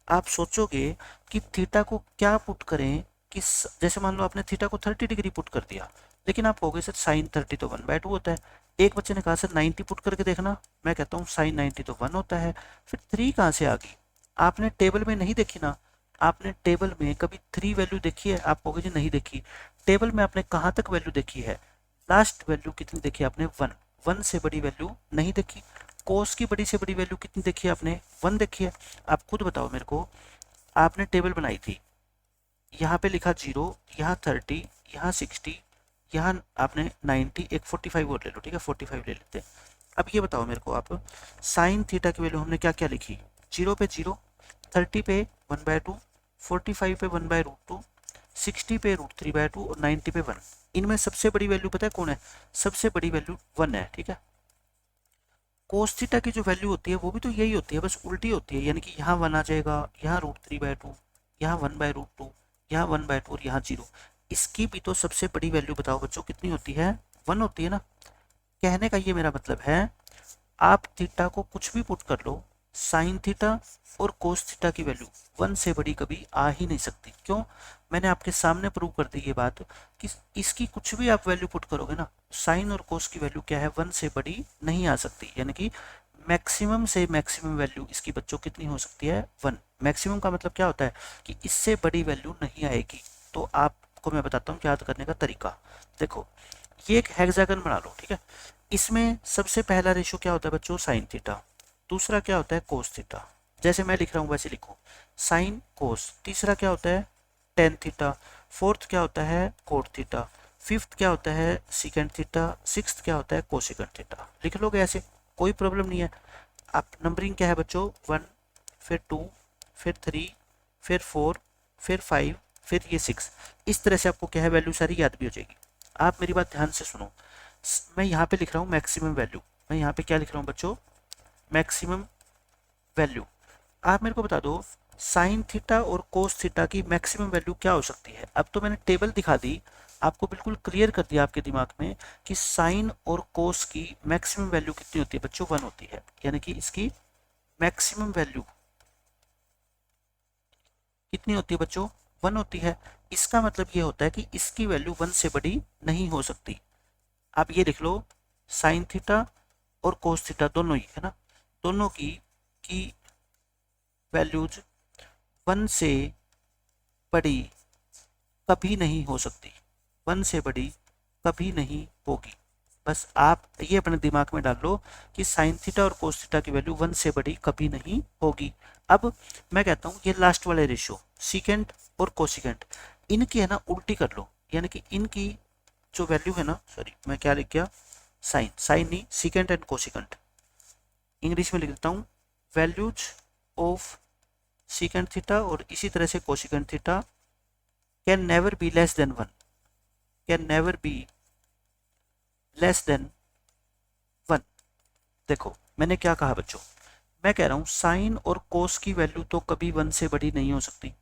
आप सोचोगे कि थीटा को क्या पुट करें, कि जैसे मान लो आपने थीटा को 30 डिग्री पुट कर दिया, लेकिन आप कहोगे सर साइन 30 तो 1/2 होता है। एक बच्चे ने कहा सर 90 पुट करके देखना, मैं कहता हूँ साइन 90 तो 1 होता है। फिर 3 कहाँ से आ गई, आपने टेबल में नहीं देखी ना, आपने टेबल में कभी 3 वैल्यू देखी है, आप कहोगे जी नहीं देखी। टेबल में आपने कहाँ तक वैल्यू देखी है, लास्ट वैल्यू कितनी देखी आपने 1, 1 से बड़ी वैल्यू नहीं देखी। कोस की बड़ी से बड़ी वैल्यू कितनी देखी है आपने, 1 देखी है। आप खुद बताओ मेरे को, आपने टेबल बनाई थी, यहाँ पे लिखा 0, यहाँ 30, यहाँ 60, यहाँ आपने 90, एक 45 और ले लो, ठीक है 45 ले लेते हैं। अब ये बताओ मेरे को आप, साइन थीटा की वैल्यू हमने क्या क्या लिखी, 0 पे 0, 30 पे 1/2, 45 पे 1/√2, 60 पे √3/2 और 90 पे 1। इनमें सबसे बड़ी वैल्यू पता है कौन है, सबसे बड़ी वैल्यू 1 है, ठीक है। कोस थीटा की जो वैल्यू होती है वो भी तो यही होती है, बस उल्टी होती है, यानी कि यहाँ 1 आ जाएगा, यहाँ √3/2, यहाँ 1/√2, यहाँ 1/2 और यहाँ 0। इसकी भी तो सबसे बड़ी वैल्यू बताओ बच्चों कितनी होती है, 1 होती है ना। कहने का ये मेरा मतलब है, आप थीटा को कुछ भी पुट कर लो, साइन थीटा और कोस थीटा की वैल्यू 1 से बड़ी कभी आ ही नहीं सकती। क्यों? मैंने आपके सामने प्रूव कर दी ये बात कि इसकी कुछ भी आप वैल्यू पुट करोगे ना, साइन और कोस की वैल्यू क्या है, 1 से बड़ी नहीं आ सकती। यानी कि मैक्सिमम से मैक्सिमम वैल्यू इसकी बच्चों कितनी हो सकती है, 1। मैक्सिमम का मतलब क्या होता है कि इससे बड़ी वैल्यू नहीं आएगी। तो आपको मैं बताता हूँ याद करने का तरीका। देखो, ये एक हेक्सागन बना लो, ठीक है। इसमें सबसे पहला रेशियो क्या होता है बच्चों, साइन थीटा। दूसरा क्या होता है, कोस थीटा। जैसे मैं लिख रहा हूँ वैसे लिखो, साइन कोस। तीसरा क्या होता है, टेन थीटा। फोर्थ क्या होता है, कोट थीटा। फिफ्थ क्या होता है, सीकेंड थीटा। सिक्स्थ क्या होता है, कोसिकेंड थीटा। लिख लोगे ऐसे, कोई प्रॉब्लम नहीं है। आप नंबरिंग क्या है बच्चों, 1, फिर 2, फिर 3, फिर 4, फिर 5, फिर ये 6। इस तरह से आपको क्या है, वैल्यू सारी याद भी हो जाएगी। आप मेरी बात ध्यान से सुनो। मैं यहाँ पे लिख रहा हूँ मैक्सिमम वैल्यू। मैं यहाँ पे क्या लिख रहा हूँ बच्चों, मैक्सिमम वैल्यू। आप मेरे को बता दो, साइन थीटा और कोस थीटा की मैक्सिमम वैल्यू क्या हो सकती है। अब तो मैंने टेबल दिखा दी, आपको बिल्कुल क्लियर कर दिया आपके दिमाग में कि साइन और कोस की मैक्सिमम वैल्यू कितनी होती है बच्चों, 1 होती है। यानी कि इसकी मैक्सिमम वैल्यू कितनी होती है बच्चों, 1 होती है। इसका मतलब ये होता है कि इसकी वैल्यू 1 से बड़ी नहीं हो सकती। आप ये लिख लो, साइन थीटा और कोस थीटा दोनों ही है ना, दोनों की वैल्यूज 1 से बड़ी कभी नहीं हो सकती, 1 से बड़ी कभी नहीं होगी। बस आप ये अपने दिमाग में डाल लो कि साइन थीटा और कोस थीटा की वैल्यू 1 से बड़ी कभी नहीं होगी। अब मैं कहता हूँ ये लास्ट वाले रेशियो सीकेंट और कोसिकेंट, इनकी है ना उल्टी कर लो। यानी कि इनकी जो वैल्यू है ना, सॉरी मैं क्या लिख गया, साइन, साइन नहीं, सीकेंट एंड कोसिकेंट। इंग्लिश में लिख देता हूँ, वैल्यूज ऑफ सीकेंट थीटा और इसी तरह से cosecant theta can never be less than 1, can never be less than 1। देखो मैंने क्या कहा बच्चों, मैं कह रहा हूं साइन और कोस की वैल्यू तो कभी 1 से बड़ी नहीं हो सकती।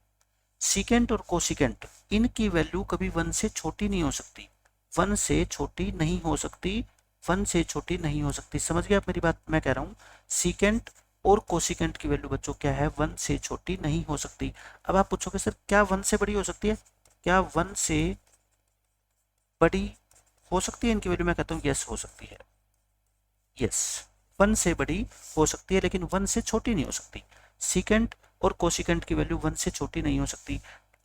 सीकेंट और कोसिकेंट इनकी वैल्यू कभी 1 से छोटी नहीं हो सकती, 1 से छोटी नहीं हो सकती, 1 से छोटी नहीं हो सकती। समझ गए आप मेरी बात? मैं कह रहा हूँ सीकेंट और कोसिकेंट की वैल्यू बच्चों क्या है, 1 से छोटी नहीं हो सकती। अब आप पूछोगे सर क्या 1 से बड़ी हो सकती है, क्या 1 से बड़ी हो सकती है इनकी वैल्यू? मैं कहता हूँ यस हो सकती है, यस 1 से बड़ी हो सकती है, लेकिन 1 से छोटी नहीं हो सकती। सीकेंट और कोसिकेंट की वैल्यू 1 से छोटी नहीं हो सकती।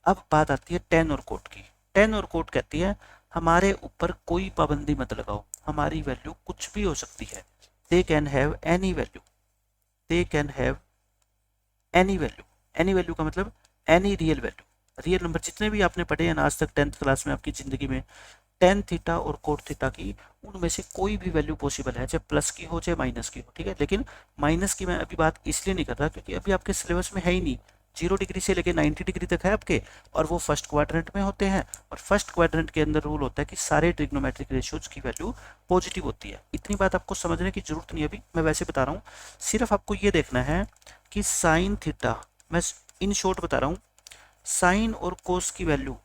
अब बात आती है टेन और कोट की। टेन और कोट कहती है हमारे ऊपर कोई पाबंदी मत लगाओ, हमारी वैल्यू कुछ भी हो सकती है। They can have any value, they can have any value. Any value का मतलब any real value. Real number जितने भी आपने पढ़े हैं आज तक 10th क्लास में आपकी जिंदगी में, टेन थीटा और कोट थीटा की उनमें से कोई भी वैल्यू पॉसिबल है, चाहे प्लस की हो चाहे माइनस की हो, ठीक है। लेकिन माइनस की मैं अभी बात इसलिए नहीं कर रहा क्योंकि अभी आपके सिलेबस में है ही नहीं। 0 डिग्री से लेकर 90 डिग्री तक है आपके, और वो फर्स्ट क्वाड्रेंट में होते हैं। और फर्स्ट क्वाड्रेंट के अंदर रूल होता है कि सारे ट्रिग्नोमेट्रिक रेशियोज की वैल्यू पॉजिटिव होती है। इतनी बात आपको समझने की जरूरत नहीं, अभी मैं वैसे बता रहा हूँ। सिर्फ आपको ये देखना है कि साइन थीटा, मैं इन शॉर्ट बता रहा हूँ, साइन और कोस की वैल्यू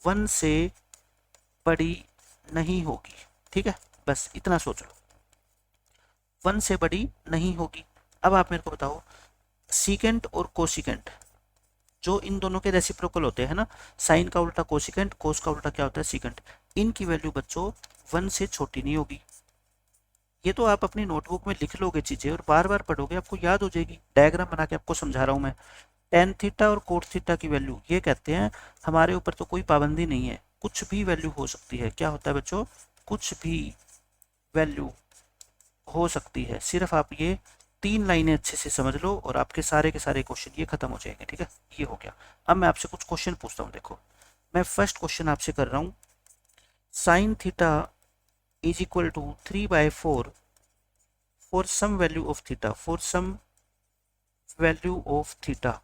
1 से बड़ी नहीं होगी, ठीक है। बस इतना सोच लो, 1 से बड़ी नहीं होगी। अब आप मेरे को बताओ, सीकेंट और कोसिकेंट जो इन दोनों के रेसिप्रोकल होते हैं ना, साइन का उल्टा कोसिकेंट, कोस का उल्टा क्या होता है, सीकेंट। इनकी वैल्यू बच्चों 1 से छोटी नहीं होगी। ये तो आप अपनी नोटबुक में लिख लोगे चीजें और बार बार पढ़ोगे, आपको याद हो जाएगी। डायग्राम बना के आपको समझा रहा हूं मैं। टेन थीटा और कोट थीटा की वैल्यू ये कहते हैं हमारे ऊपर तो कोई पाबंदी नहीं है, कुछ भी वैल्यू हो सकती है। क्या होता है बच्चों, कुछ भी वैल्यू हो सकती है। सिर्फ आप ये 3 लाइनें अच्छे से समझ लो और आपके सारे के सारे क्वेश्चन ये खत्म हो जाएंगे, ठीक है। ये हो गया। अब मैं आपसे कुछ क्वेश्चन पूछता हूँ। देखो मैं फर्स्ट क्वेश्चन आपसे कर रहा हूँ, sine theta is equal to 3/4 for some value of theta, for some value of theta.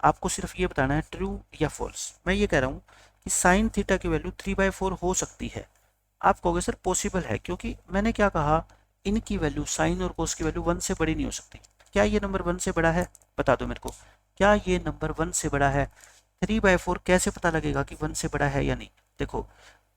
आपको सिर्फ ये बताना है ट्रू या फॉल्स। मैं ये कह रहा हूँ कि साइन थीटा की वैल्यू 3/4 हो सकती है। आप कहोगे सर पॉसिबल है, क्योंकि मैंने क्या कहा, इनकी वैल्यू साइन और कोस की वैल्यू 1 से बड़ी नहीं हो सकती। क्या ये नंबर 1 से बड़ा है? बता दो मेरे को, क्या ये नंबर 1 से बड़ा है? 3/4 कैसे पता लगेगा कि 1 से बड़ा है या नहीं? देखो,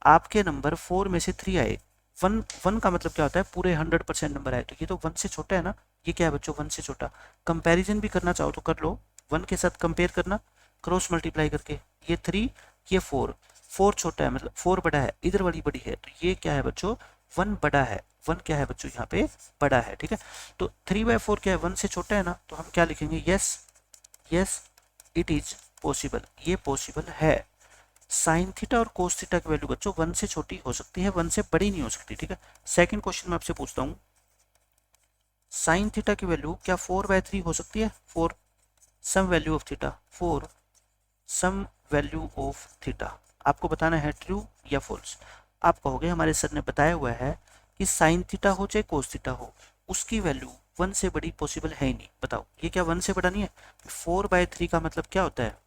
आपके नंबर 4 में से 3 आए, 1 का मतलब क्या होता है, पूरे 100% नंबर आए, तो ये तो 1 से छोटा है ना। ये क्या है बच्चों, 1 से छोटा। कंपैरिजन भी करना चाहो तो कर लो, 1 के साथ कंपेयर करना, क्रॉस मल्टीप्लाई करके। ये 3, ये 4, 4 छोटा है मतलब 4 बड़ा है, इधर वाली बड़ी है, तो ये क्या है बच्चों, 1 बड़ा है। 1 क्या है बच्चों, यहाँ पे बड़ा है, ठीक है। तो 3/4 क्या है, 1 से छोटा है ना, तो हम क्या लिखेंगे, yes yes it is possible, ये पॉसिबल है। साइन थीटा और कोस थीटा की वैल्यू बच्चों 1 से छोटी हो सकती है, 1 से बड़ी नहीं हो सकती, ठीक है। सेकंड क्वेश्चन मैं आपसे पूछता हूँ, साइन थीटा की वैल्यू क्या 4/3 हो सकती है? 4 some value of theta, 4 some value of theta, आपको बताना है ट्रू या फॉल्स। आप कहोगे हमारे सर ने बताया हुआ है कि साइन थीटा हो चाहे कोस थीटा हो, उसकी वैल्यू 1 से बड़ी पॉसिबल है ही नहीं। बताओ, ये क्या 1 से बड़ा नहीं है? 4/3 का मतलब क्या होता है?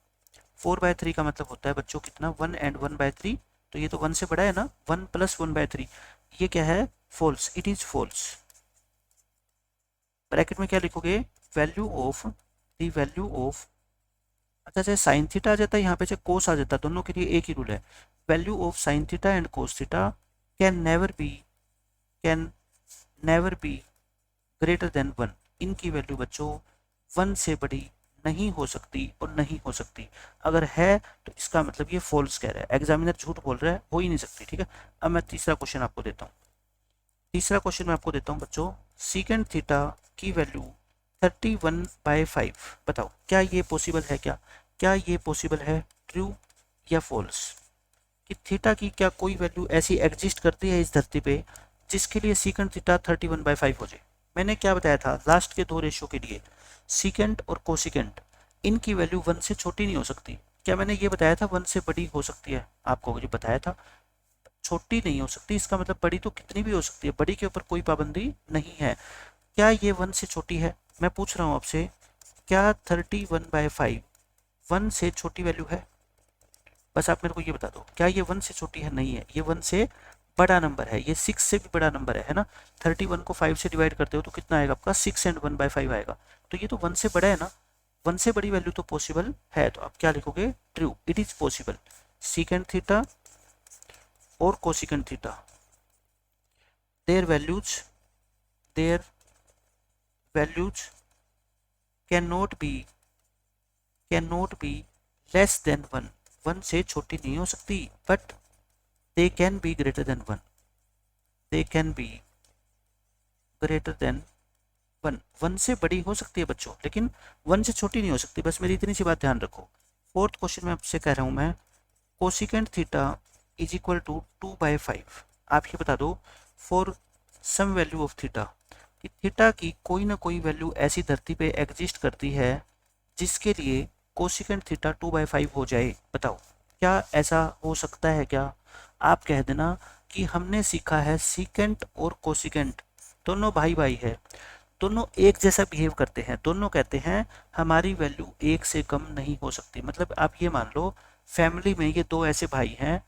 4/3 का मतलब होता है बच्चों कितना, 1 एंड 1/3, तो ये तो 1 से बड़ा है ना, 1 + 1/3। ये क्या है, false, it is false. Bracket में क्या लिखोगे, value of the value of, अच्छा चाहे साइन थीटा आ जाता है यहाँ पे, चाहे कोस आ जाता है, दोनों के लिए एक ही रूल है। Value of sine theta and cos theta can never be, can never be greater than 1। इनकी वैल्यू बच्चों 1 से बड़ी नहीं हो सकती और नहीं हो सकती। अगर है तो इसका मतलब ये फॉल्स कह रहा है, एग्जामिनर झूठ बोल रहा है, हो ही नहीं सकती, ठीक है। अब मैं तीसरा क्वेश्चन आपको देता हूँ। तीसरा क्वेश्चन मैं आपको देता हूँ बच्चों, सीकेंड थीटा की वैल्यू 31/5, बताओ क्या ये पॉसिबल है? क्या ये पॉसिबल है, ट्रू या फॉल्स? कि थीटा की क्या कोई वैल्यू ऐसी एग्जिस्ट करती है इस धरती पे जिसके लिए सीकेंड थीटा 31/5 हो जाए? मैंने क्या बताया था लास्ट के 2 रेशियो के लिए, सीकेंट और कोसिकेंट, इनकी वैल्यू 1 से छोटी नहीं हो सकती। क्या मैंने ये बताया था 1 से बड़ी हो सकती है? आपको मुझे बताया था छोटी नहीं हो सकती, इसका मतलब बड़ी तो कितनी भी हो सकती है, बड़ी के ऊपर कोई पाबंदी नहीं है। क्या ये 1 से छोटी है? मैं पूछ रहा हूँ आपसे, क्या 31/5 1 से छोटी वैल्यू है? बस आप मेरे को ये बता दो, क्या ये 1 से छोटी है? नहीं है, ये 1 से बड़ा नंबर है, ये 6 से भी बड़ा नंबर है ना। 31 को 5 से डिवाइड करते हो तो कितना आएगा आपका, 6 एंड 1/5 आएगा, तो ये तो 1 से बड़ा है ना। 1 से बड़ी वैल्यू तो पॉसिबल है, तो आप क्या लिखोगे, true, it is possible. Secant theta और cosecant theta, their values, their values can not be less than 1, 1 से छोटी नहीं हो सकती, but they can be greater than 1, they can be greater than 1, 1 से बड़ी हो सकती है बच्चों, लेकिन 1 से छोटी नहीं हो सकती, बस मेरी इतनी सी बात ध्यान रखो। फोर्थ क्वेश्चन में आपसे कह रहा हूं मैं, cosecant theta is equal to 2/5, आप ये बता दो for some value of theta, कि थीटा की कोई ना कोई वैल्यू ऐसी धरती पे एग्जिस्ट करती है जिसके लिए कोसिकेंट थीटा 2/5 हो जाए। बताओ क्या ऐसा हो सकता है क्या? आप कह देना कि हमने सीखा है सीकेंट और कोसिकेंट दोनों भाई भाई है, दोनों एक जैसा बिहेव करते हैं, दोनों कहते हैं हमारी वैल्यू 1 से कम नहीं हो सकती। मतलब आप ये मान लो फैमिली में ये 2 ऐसे भाई हैं,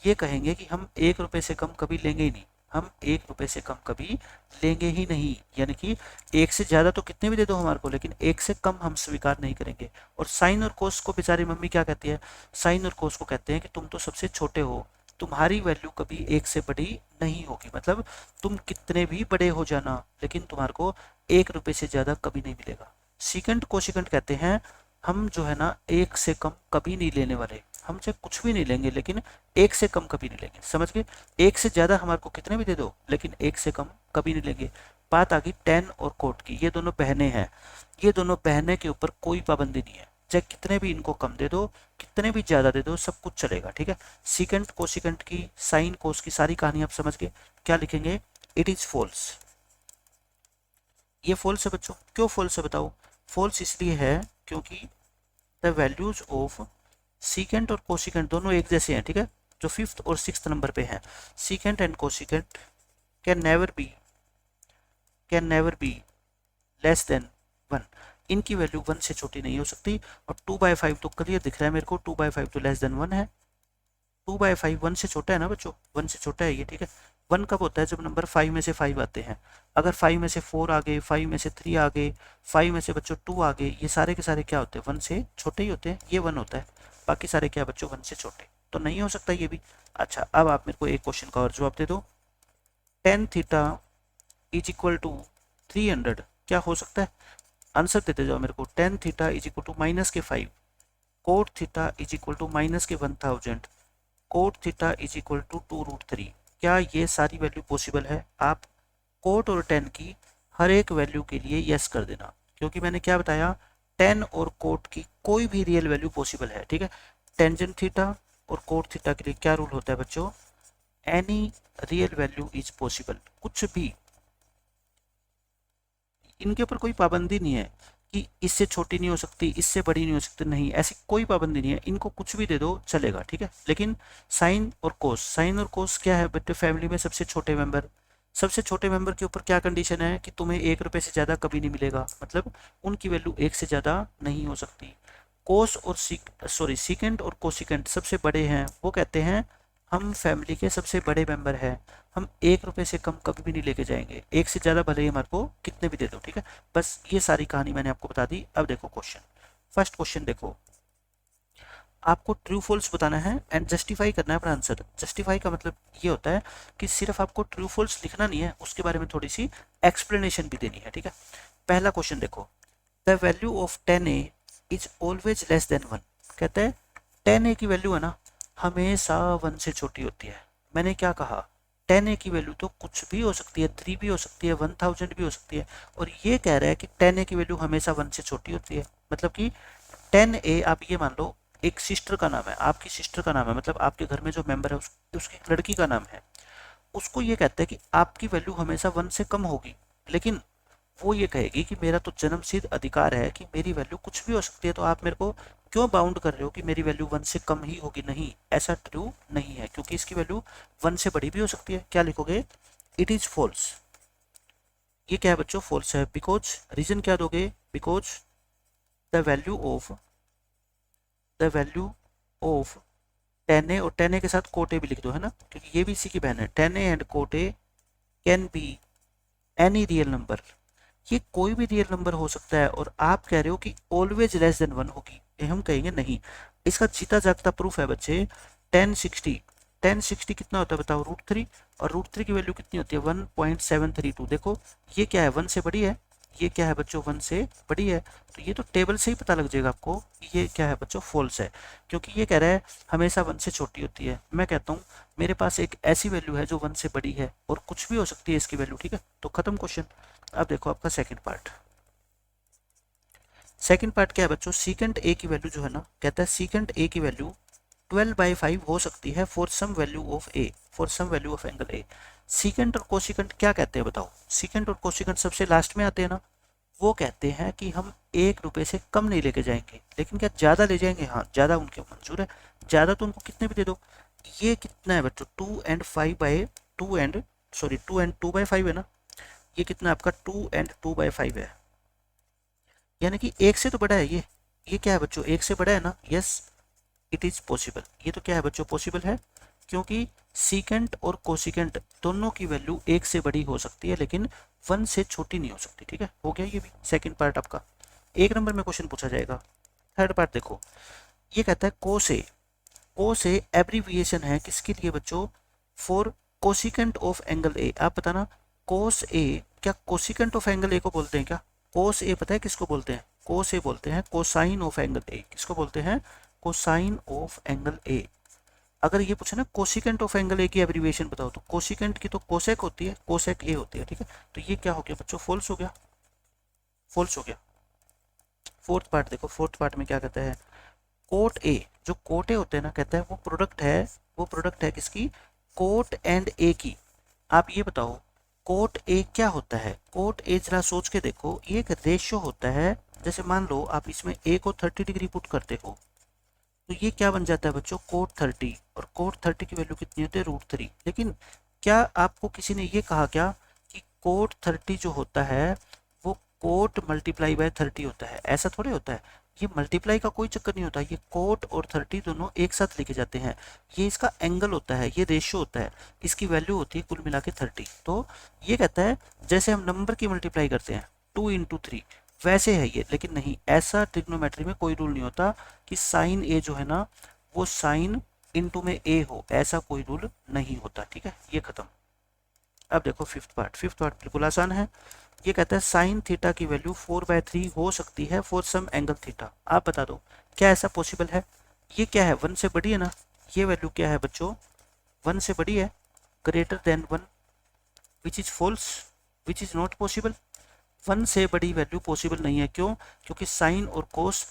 ये कहेंगे कि हम 1 रुपए से कम कभी लेंगे ही नहीं, हम 1 रुपए से कम कभी लेंगे ही नहीं, यानी कि 1 से ज़्यादा तो कितने भी दे दो हमारे को, लेकिन 1 से कम हम स्वीकार नहीं करेंगे। और साइन और कोस को बेचारी मम्मी क्या कहती है, साइन और कोस को कहते हैं कि तुम तो सबसे छोटे हो, तुम्हारी वैल्यू कभी 1 से बड़ी नहीं होगी। मतलब तुम कितने भी बड़े हो जाना, लेकिन तुम्हारे को 1 रुपए से ज़्यादा कभी नहीं मिलेगा। सीकेंट कोशिकेंट कहते हैं हम जो है ना 1 से कम कभी नहीं लेने वाले, हमसे कुछ भी नहीं लेंगे, लेकिन 1 से कम कभी नहीं लेंगे, समझ गए। 1 से ज़्यादा हमारे को कितने भी दे दो, लेकिन 1 से कम कभी नहीं लेंगे। बात आ गई टेन और कोट की, ये दोनों बहनें हैं, ये दोनों बहनें के ऊपर कोई पाबंदी नहीं है, चाहे कितने भी इनको कम दे दो, कितने भी ज़्यादा दे दो, सब कुछ चलेगा, ठीक है। सीकेंट कोशिकेंट की, साइन कोस की सारी कहानी आप समझ गए। क्या लिखेंगे, इट इज़ फॉल्स। ये फॉल्स है बच्चों, क्यों फॉल्स है बताओ? फॉल्स इसलिए है क्योंकि द वैल्यूज ऑफ सीकेंट और कोशिकेंट दोनों एक जैसे हैं, ठीक है, जो 5th और 6th नंबर पे हैं। Secant and cosecant can never be less than 1, इनकी वैल्यू 1 से छोटी नहीं हो सकती। और 2/5 तो क्लियर दिख रहा है मेरे को, 2/5 तो लेस देन 1 है। 2/5 1 से छोटा है ना बच्चों, 1 से छोटा है ये, ठीक है। 1 कब होता है, जब नंबर 5 में से 5 आते हैं। अगर 5 में से 4 आ गए, 5 में से 3 आ गए, 5 में से बच्चों 2 आ गए, ये सारे के सारे क्या होते हैं, 1 से छोटे ही होते हैं, ये 1 होता है। बाकी सारे क्या बच्चों 1 से छोटे, तो नहीं हो सकता ये भी। अच्छा, अब आप मेरे को एक क्वेश्चन का और जवाब दे दो। Tan theta is equal to 300 क्या हो सकता है? आंसर देते जाओ मेरे को। Tan theta is equal to -5, cot theta is equal to -1000, cot theta is equal to 2√3। क्या ये सारी वैल्यू पॉसिबल है? आप कोट और टेन की हर एक वैल्यू के लिए यस कर देना, क्योंकि मैंने क्या बताया, टेन और कोट की कोई भी रियल वैल्यू पॉसिबल है, ठीक है। टेंजेंट थीटा और कोट थीटा के लिए क्या रूल होता है बच्चों? Any real value is possible. कुछ भी, इनके ऊपर कोई पाबंदी नहीं है कि इससे छोटी नहीं हो सकती, इससे बड़ी नहीं हो सकती, नहीं, ऐसी कोई पाबंदी नहीं है, इनको कुछ भी दे दो चलेगा, ठीक है। लेकिन साइन और कोस, साइन और कोस क्या है बच्चे? फैमिली में सबसे छोटे मेंबर, सबसे छोटे मेंबर के ऊपर क्या कंडीशन है कि तुम्हें 1 रुपये से ज़्यादा कभी नहीं मिलेगा, मतलब उनकी वैल्यू 1 से ज़्यादा नहीं हो सकती। कोस और सीकेंट और कोसिकेंट सबसे बड़े हैं, वो कहते हैं हम फैमिली के सबसे बड़े मेंबर हैं, हम 1 रुपये से कम कभी भी नहीं लेके जाएंगे, 1 से ज़्यादा भले ही हमारे को कितने भी दे दो, ठीक है। बस ये सारी कहानी मैंने आपको बता दी। अब देखो क्वेश्चन, फर्स्ट क्वेश्चन देखो, आपको ट्रू फॉल्स बताना है एंड जस्टिफाई करना है अपना आंसर। जस्टिफाई का मतलब ये होता है कि सिर्फ आपको ट्रू फॉल्स लिखना नहीं है, उसके बारे में थोड़ी सी एक्सप्लेनेशन भी देनी है, ठीक है। पहला क्वेश्चन देखो, the value of 10a is always less than 1। कहते हैं 10a की वैल्यू है ना, हमेशा 1 से छोटी होती है। मैंने क्या कहा, 10a की वैल्यू तो कुछ भी हो सकती है, 3 भी हो सकती है, 1000 भी हो सकती है, और ये कह रहा है कि 10a की वैल्यू हमेशा 1 से छोटी होती है। मतलब कि 10a, आप ये मान लो एक सिस्टर का नाम है, आपकी सिस्टर का नाम है, मतलब आपके घर में जो मेंबर है उसकी एक लड़की का नाम है, उसको ये कहता है कि आपकी वैल्यू हमेशा 1 से कम होगी, लेकिन वो ये कहेगी कि मेरा तो जन्मसिद्ध अधिकार है कि मेरी वैल्यू कुछ भी हो सकती है, तो आप मेरे को क्यों बाउंड कर रहे हो कि मेरी वैल्यू 1 से कम ही होगी? नहीं, ऐसा ट्रू नहीं है, क्योंकि इसकी वैल्यू 1 से बड़ी भी हो सकती है। क्या लिखोगे? It is false. ये क्या है बच्चों? फॉल्स है। बिकॉज, रीजन क्या दोगे? Because the value of the value of 10a, और 10a के साथ कोटे भी लिख दो, है ना, क्योंकि ये भी इसी की बहन है। 10a एंड कोटे can be any real number, ये कोई भी रियल नंबर हो सकता है, और आप कह रहे हो कि ऑलवेज लेस देन 1 होगी, ये हम कहेंगे नहीं। इसका जीता जागता प्रूफ है बच्चे 1060। 1060 कितना होता है बताओ? √3, और √3 की वैल्यू कितनी होती है? 1.732। देखो ये क्या है? 1 से बड़ी है, ये क्या है बच्चों? 1 से बड़ी है, तो ये तो टेबल से ही पता लग जाएगा आपको कि ये क्या है बच्चों? फॉल्स है, क्योंकि ये कह रहा है हमेशा 1 से छोटी होती है। मैं कहता हूँ मेरे पास एक ऐसी वैल्यू है जो 1 से बड़ी है, और कुछ भी हो सकती है इसकी वैल्यू, ठीक है। तो खत्म क्वेश्चन। अब देखो आपका सेकंड पार्ट। सेकंड पार्ट क्या है बच्चों? सीकेंट ए की वैल्यू जो है ना, कहता है सीकेंट ए की वैल्यू 12/5 हो सकती है for some value of A, for some value of angle A. Secant और कोसिकेंट क्या कहते हैं बताओ? सीकेंट और कोसिकेंट सबसे लास्ट में आते हैं ना, वो कहते हैं कि हम 1 रुपये से कम नहीं लेके जाएंगे, लेकिन क्या ज़्यादा ले जाएंगे? हाँ, ज़्यादा उनके मंजूर है, ज़्यादा तो उनको कितने भी दे दो। ये कितना है बच्चों? 2 and 2/5 है ना, ये कितना आपका 2 and 2/5 है, यानी कि 1 से तो बड़ा है ये क्या है बच्चों? 1 से बड़ा है ना। Yes, it is possible. ये तो क्या है बच्चों? पॉसिबल है, क्योंकि सीकेंट और कोसिकेंट दोनों की वैल्यू 1 से बड़ी हो सकती है, लेकिन 1 से छोटी नहीं हो सकती, ठीक है। हो गया ये भी सेकंड पार्ट आपका। 1 नंबर में क्वेश्चन पूछा जाएगा। थर्ड पार्ट देखो, ये कहता है कोस ए। कोस ए एब्रीविएशन है किसके लिए बच्चों? फॉर कोसिकेंट ऑफ एंगल ए। आप बताना, कोस ए क्या कोसिकेंट ऑफ एंगल ए को बोलते हैं क्या? कोस ए पता है किसको बोलते हैं? कोस ए बोलते हैं कोसाइन ऑफ एंगल ए। किसको बोलते हैं? कोसाइन ऑफ एंगल ए। अगर ये पूछे ना कोसिकेंट ऑफ एंगल ए की एब्रीविएशन बताओ, तो कोसिकेंट की तो कोसेक होती है, कोसेक ए होती है, ठीक है। तो ये क्या हो गया बच्चों? फॉल्स हो गया, फॉल्स हो गया। फोर्थ पार्ट देखो, फोर्थ पार्ट में क्या कहता है? कोट ए, जो कोट ए होते हैं ना, कहता है वो प्रोडक्ट है किसकी? कोट एंड ए की। आप ये बताओ कोट ए क्या होता है? कोट ए जरा सोच के देखो, ये एक रेशियो होता है। जैसे मान लो आप इसमें ए को 30 डिग्री पुट करते हो, तो ये क्या बन जाता है बच्चों? कोट 30, और कोट 30 की वैल्यू कितनी होती है? √3। लेकिन क्या आपको किसी ने ये कहा क्या कि कोट 30 जो होता है वो कोट मल्टीप्लाई बाय 30 होता है? ऐसा थोड़े होता है, ये मल्टीप्लाई का कोई चक्कर नहीं होता, ये कोट और 30 दोनों एक साथ लेके जाते हैं। ये इसका एंगल होता है, ये रेशियो होता है, इसकी वैल्यू होती है कुल मिला के 30। तो ये कहता है जैसे हम नंबर की मल्टीप्लाई करते हैं 2 × 3, वैसे है ये, लेकिन नहीं, ऐसा ट्रिग्नोमेट्री में कोई रूल नहीं होता कि साइन ए जो है ना वो साइन इनटू में ए हो, ऐसा कोई रूल नहीं होता। ठीक है, ये खत्म। अब देखो फिफ्थ पार्ट बिल्कुल आसान है। ये कहता है साइन थीटा की वैल्यू 4/3 हो सकती है फॉर सम एंगल थीटा। आप बता दो क्या ऐसा पॉसिबल है? ये क्या है, 1 से बड़ी है ना, ये वैल्यू क्या है बच्चों, 1 से बड़ी है, greater than 1, which is false, which is not possible. 1 से बड़ी वैल्यू पॉसिबल नहीं है, क्यों? क्योंकि साइन और कोस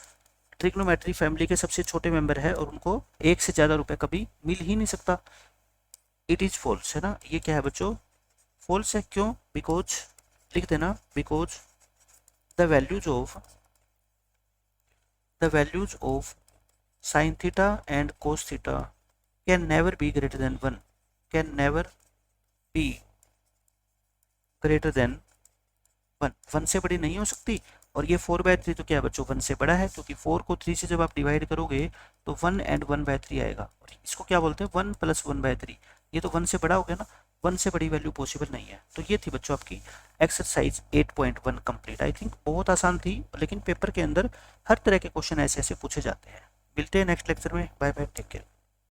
ट्रिग्नोमेट्री फैमिली के सबसे छोटे मेंबर है और उनको एक से ज़्यादा रुपए कभी मिल ही नहीं सकता। इट इज फॉल्स है ना, ये क्या है बच्चों, फॉल्स है। क्यों? बिकॉज, लिख देना, because the values of sin theta and cos theta can never be greater than 1, can never be greater than 1, 1 से बड़ी नहीं हो सकती। और ये 4/3 तो क्या है बच्चों, 1 से बड़ा है, क्योंकि 4 को 3 से जब आप डिवाइड करोगे तो 1 एंड 1/3 आएगा, और इसको क्या बोलते हैं, 1 + 1/3, ये तो 1 से बड़ा हो गया ना, 1 से बड़ी वैल्यू पॉसिबल नहीं है। तो ये थी बच्चों आपकी एक्सरसाइज 8.1 कंप्लीट। आई थिंक बहुत आसान थी, लेकिन पेपर के अंदर हर तरह के क्वेश्चन ऐसे ऐसे पूछे जाते हैं। मिलते हैं नेक्स्ट लेक्चर में, बाय बाय, टेक केयर।